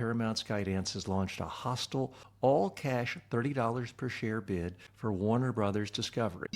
Paramount Skydance has launched a hostile, all-cash $30 per share bid for Warner Brothers Discovery,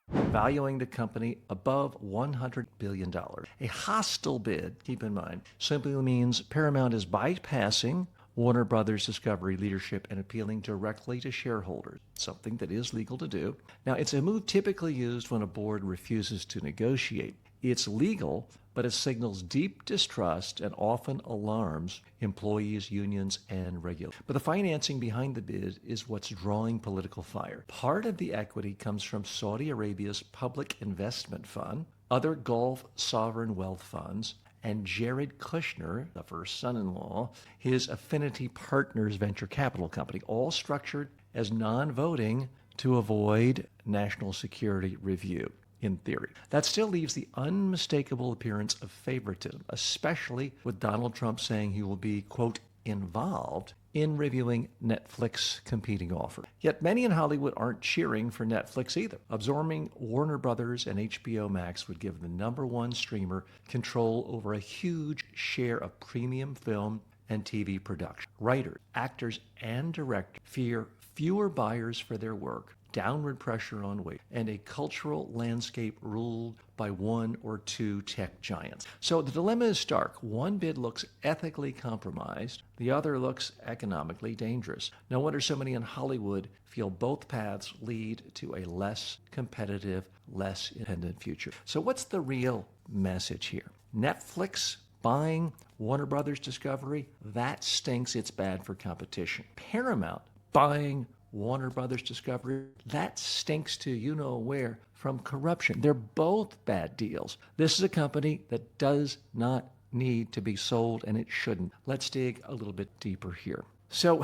valuing the company above $100 billion. A hostile bid, keep in mind, simply means Paramount is bypassing Warner Brothers Discovery leadership and appealing directly to shareholders, something that is legal to do. Now, it's a move typically used when a board refuses to negotiate. It's legal, but it signals deep distrust and often alarms employees, unions, and regulators. But the financing behind the bid is what's drawing political fire. Part of the equity comes from Saudi Arabia's Public Investment Fund, other Gulf sovereign wealth funds, and Jared Kushner, the first son-in-law, his Affinity Partners venture capital company, all structured as non-voting to avoid national security review, in theory. That still leaves the unmistakable appearance of favoritism, especially with Donald Trump saying he will be, quote, involved in reviewing Netflix competing offer. Yet many in Hollywood aren't cheering for Netflix either. Absorbing Warner Brothers and HBO Max would give the number one streamer control over a huge share of premium film and TV production. Writers, actors, and directors fear fewer buyers for their work, downward pressure on wages, and a cultural landscape ruled by one or two tech giants. So the dilemma is stark. One bid looks ethically compromised, the other looks economically dangerous. No wonder so many in Hollywood feel both paths lead to a less competitive, less independent future. So what's the real message here? Netflix buying Warner Brothers Discovery, that stinks. It's bad for competition. Paramount buying Warner Brothers Discovery, that stinks to you know where from corruption. They're both bad deals. This is a company that does not need to be sold, and it shouldn't. Let's dig a little bit deeper here. So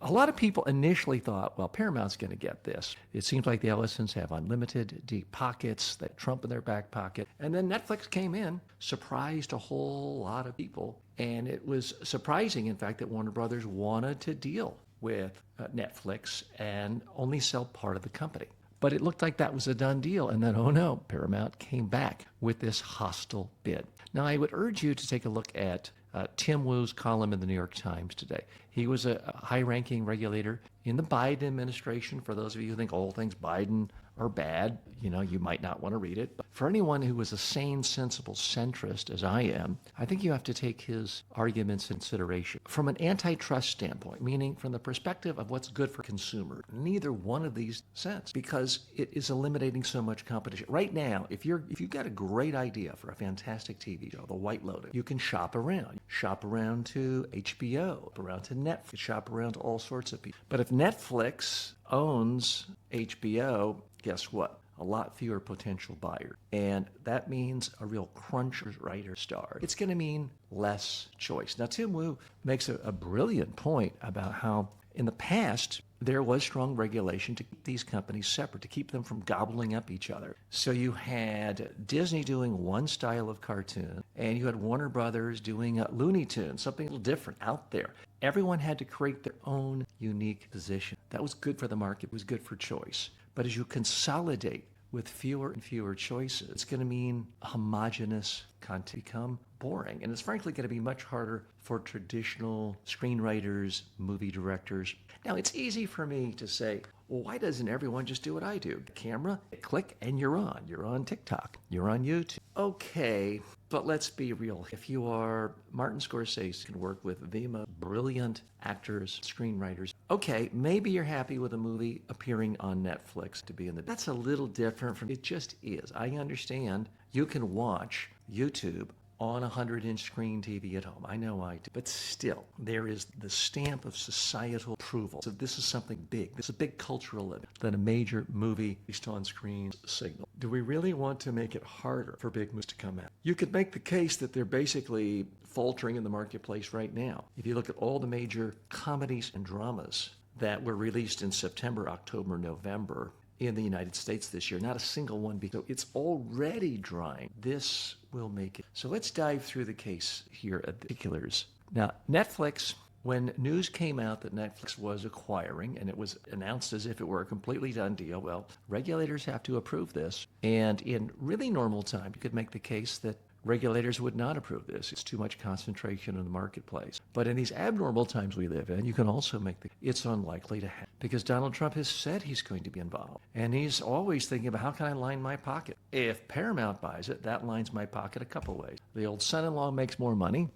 a lot of people initially thought, well, Paramount's going to get this. It seems like the Ellisons have unlimited deep pockets, that Trump in their back pocket. And then Netflix came in, surprised a whole lot of people. And it was surprising, in fact, that Warner Brothers wanted to deal with Netflix and only sell part of the company. But it looked like that was a done deal. And then, oh no, Paramount came back with this hostile bid. Now, I would urge you to take a look at Tim Wu's column in the New York Times today. He was a high-ranking regulator in the Biden administration. For those of you who think all things Biden are bad, you might not want to read it. But for anyone who is a sane, sensible centrist, as I am, I think you have to take his arguments into consideration. From an antitrust standpoint, meaning from the perspective of what's good for consumers, neither one of these sense, because it is eliminating so much competition. Right now, if you've got a great idea for a fantastic TV show, The White Lotus, you can shop around. Shop around to HBO, around to Netflix, shop around to all sorts of people. But if Netflix owns HBO, guess what? A lot fewer potential buyers. And that means a real crunch writer star. It's going to mean less choice. Now, Tim Wu makes a brilliant point about how in the past, there was strong regulation to keep these companies separate, to keep them from gobbling up each other. So you had Disney doing one style of cartoon, and you had Warner Brothers doing Looney Tunes, something a little different out there. Everyone had to create their own unique position. That was good for the market. It was good for choice. But as you consolidate with fewer and fewer choices, it's going to mean homogenous content become boring. And it's frankly going to be much harder for traditional screenwriters, movie directors. Now, it's easy for me to say, well, why doesn't everyone just do what I do? Camera, click, and you're on. You're on TikTok. You're on YouTube. Okay, but let's be real. If you are Martin Scorsese, can work with the most brilliant actors, screenwriters. Okay, maybe you're happy with a movie appearing on Netflix to be in the... That's a little different from... It just is. I understand you can watch YouTube on a 100-inch screen TV at home. I know I do. But still, there is the stamp of societal approval. So this is something big. This is a big cultural event that a major movie based on screen signal. Do we really want to make it harder for big movies to come out? You could make the case that they're basically faltering in the marketplace right now. If you look at all the major comedies and dramas that were released in September, October, November, in the United States this year, not a single one. So it's already drying. This will make it. So let's dive through the case here at the particulars. Now, Netflix, when news came out that Netflix was acquiring, and it was announced as if it were a completely done deal, well, regulators have to approve this. And in really normal time, you could make the case that Regulators would not approve this. It's too much concentration in the marketplace. But in these abnormal times we live in, you can also make it's unlikely to happen because Donald Trump has said he's going to be involved. And he's always thinking about how can I line my pocket? If Paramount buys it, that lines my pocket a couple ways. The old son-in-law makes more money.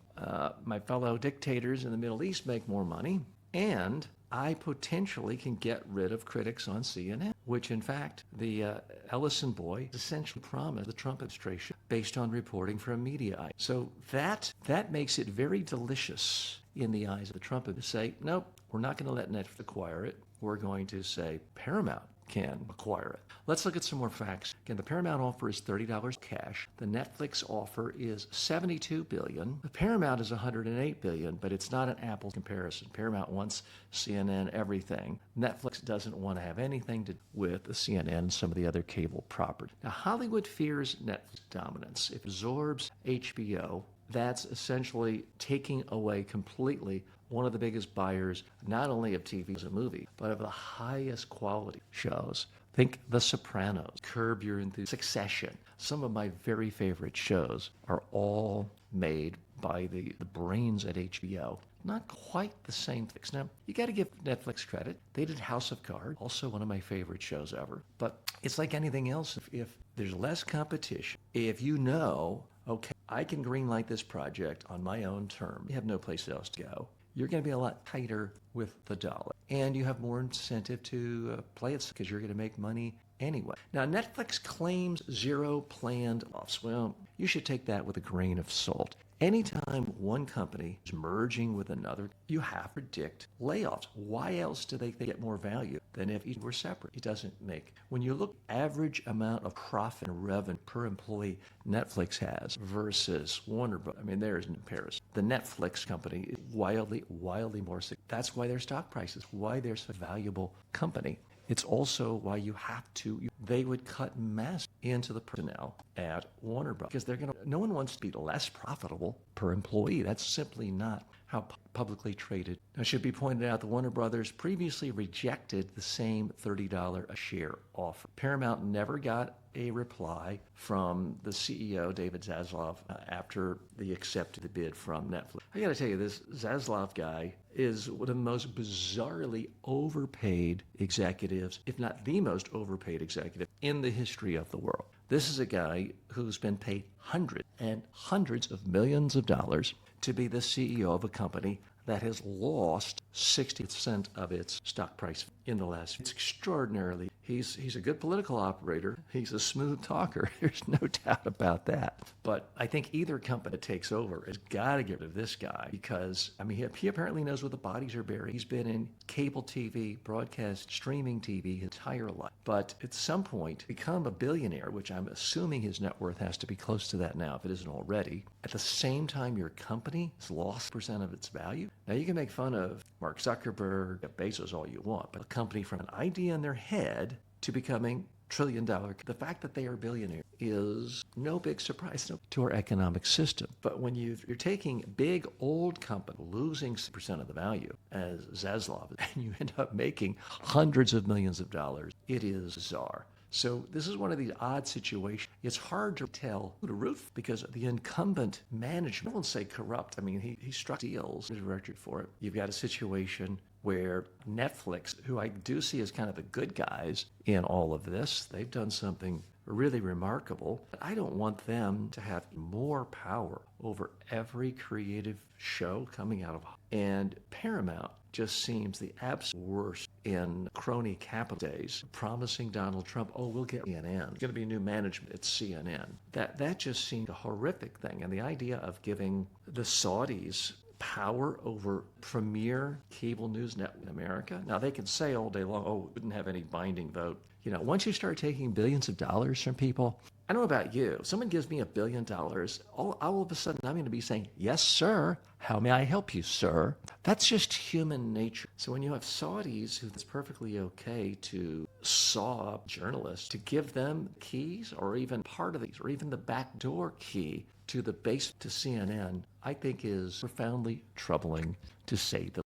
My fellow dictators in the Middle East make more money. And I potentially can get rid of critics on CNN, which in fact the Ellison boy essentially promised the Trump administration based on reporting from media. So that makes it very delicious in the eyes of the Trump to say, nope, we're not going to let Netflix acquire it. We're going to say Paramount can acquire it. Let's look at some more facts. Again, the Paramount offer is $30 cash. The Netflix offer is $72 billion. The Paramount is $108 billion, but it's not an apples comparison. Paramount wants CNN, everything. Netflix doesn't want to have anything to do with the CNN and some of the other cable property. Now, Hollywood fears Netflix dominance. If it absorbs HBO, that's essentially taking away completely one of the biggest buyers, not only of TV as a movie, but of the highest quality shows. Think The Sopranos, Curb Your Enthusiasm, Succession. Some of my very favorite shows are all made by the brains at HBO. Not quite the same things. Now, you got to give Netflix credit. They did House of Cards, also one of my favorite shows ever. But it's like anything else. If there's less competition, if you know, okay, I can greenlight this project on my own term, you have no place else to go, you're going to be a lot tighter with the dollar. And you have more incentive to play it because you're going to make money anyway. Now, Netflix claims zero planned layoffs. Well, you should take that with a grain of salt. Anytime one company is merging with another, you have to predict layoffs. Why else do they get more value than if each were separate? It doesn't make. When you look average amount of profit and revenue per employee Netflix has versus Warner Bros., I mean, there is no comparison. The Netflix company is wildly more significant. That's why their stock price is why they're such a valuable company. It's also why they would cut mass into the personnel at Warner Bros. Because no one wants to be less profitable per employee. That's simply not how publicly traded. Now, it should be pointed out that Warner Brothers previously rejected the same $30 a share offer. Paramount never got a reply from the CEO, David Zaslav, after they accepted the bid from Netflix. I got to tell you, this Zaslav guy is one of the most bizarrely overpaid executives, if not the most overpaid executive in the history of the world. This is a guy who's been paid hundreds and hundreds of millions of dollars to be the CEO of a company that has lost 60% of its stock price in the last. It's extraordinarily. He's a good political operator. He's a smooth talker. There's no doubt about that. But I think either company that takes over has got to get rid of this guy because, I mean, he apparently knows where the bodies are buried. He's been in cable TV, broadcast, streaming TV his entire life. But at some point, become a billionaire, which I'm assuming his net worth has to be close to that now if it isn't already. At the same time, your company has lost % of its value. Now, you can make fun of Mark Zuckerberg, Bezos, all you want, but a company from an idea in their head to becoming trillion-dollar. The fact that they are billionaires is no big surprise to our economic system. But when you're taking big old company losing % of the value, as Zaslav, and you end up making hundreds of millions of dollars, it is bizarre. So this is one of these odd situations. It's hard to tell who to root for because the incumbent management, I won't say corrupt. I mean, he struck deals, there's a record for it. You've got a situation where Netflix, who I do see as kind of the good guys in all of this, they've done something really remarkable. But I don't want them to have more power over every creative show coming out of. And Paramount just seems the absolute worst in crony capital days, promising Donald Trump, oh, we'll get CNN. There's going to be new management at CNN. That just seemed a horrific thing. And the idea of giving the Saudis power over premier cable news network in America. Now, they can say all day long, oh, we wouldn't have any binding vote. You know, once you start taking billions of dollars from people, I don't know about you. If someone gives me $1 billion, all of a sudden I'm going to be saying, yes, sir. How may I help you, sir? That's just human nature. So when you have Saudis who it's perfectly okay to saw up journalists, to give them keys or even part of these or even the backdoor key to the base to CNN, I think is profoundly troubling to say the